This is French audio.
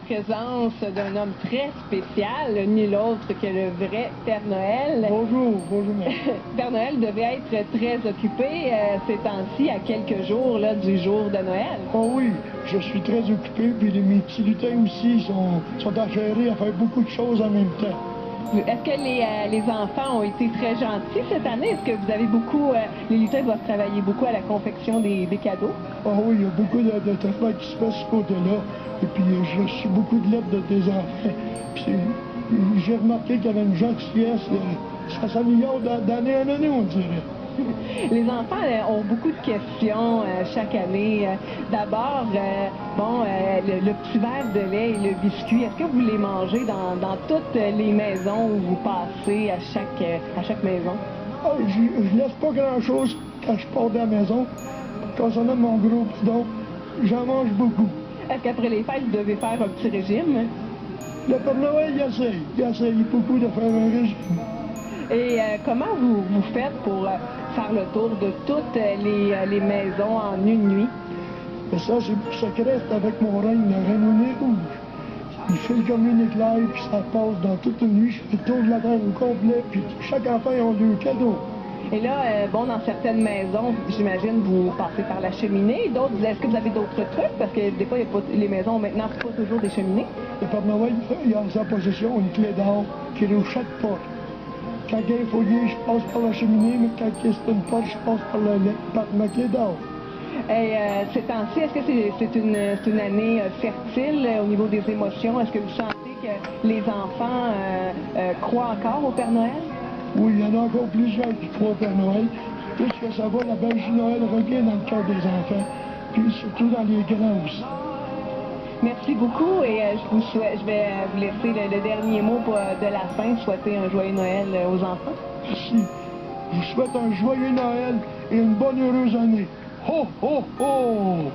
présence d'un homme très spécial, nul autre que le vrai Père Noël. Bonjour, bonjour. Père Noël devait être très occupé ces temps-ci, à quelques jours là, du jour de Noël. Oh oui, je suis très occupé, puis mes petits lutins aussi sont affairés à faire beaucoup de choses en même temps. Est-ce que les enfants ont été très gentils cette année? Est-ce que vous avez beaucoup, les lutins doivent travailler beaucoup à la confection des cadeaux? Oh oui, il y a beaucoup de travail qui se fait de ce côté-là. Et puis j'ai reçu beaucoup de lettres des enfants. Puis j'ai remarqué qu'il y avait une gentillesse. Ça s'améliore d'année en année, on dirait. Les enfants ont beaucoup de questions chaque année. D'abord, le petit verre de lait et le biscuit, est-ce que vous les mangez dans toutes les maisons où vous passez à chaque maison? Oh, je laisse pas grand-chose quand je pars de la maison. Concernant mon gros bidon, j'en mange beaucoup. Est-ce qu'après les fêtes, vous devez faire un petit régime? Le Père Noël, il essaye beaucoup de faire un régime. Et comment vous faites pour faire le tour de toutes les maisons en une nuit? Et ça, c'est secret, c'est avec mon règne, le Reine rouge. Il file comme une éclair, puis ça passe dans toute une nuit. Je fais le tour de la terre au complet, puis chaque enfant a deux cadeaux. Et là, dans certaines maisons, j'imagine, vous passez par la cheminée. D'autres, est-ce que vous avez d'autres trucs? Parce que des fois, les maisons, maintenant, c'est pas toujours des cheminées. Le Père Noël, il a en sa possession une clé d'or qui ouvre chaque porte. Quand il y a un foyer, je passe par la cheminée, mais quand c'est une porte, je passe par ma clé d'or. Et ces temps-ci, est-ce que c'est une année fertile au niveau des émotions? Est-ce que vous sentez que les enfants croient encore au Père Noël? Oui, il y en a encore plusieurs qui croient au Père Noël. Plus que ça va, la Magie Noël revient dans le cœur des enfants, puis surtout dans les grands aussi. Merci beaucoup et je vais vous laisser le dernier mot de la fin, souhaiter un joyeux Noël aux enfants. Merci. Je vous souhaite un joyeux Noël et une bonne heureuse année. Ho, ho, ho!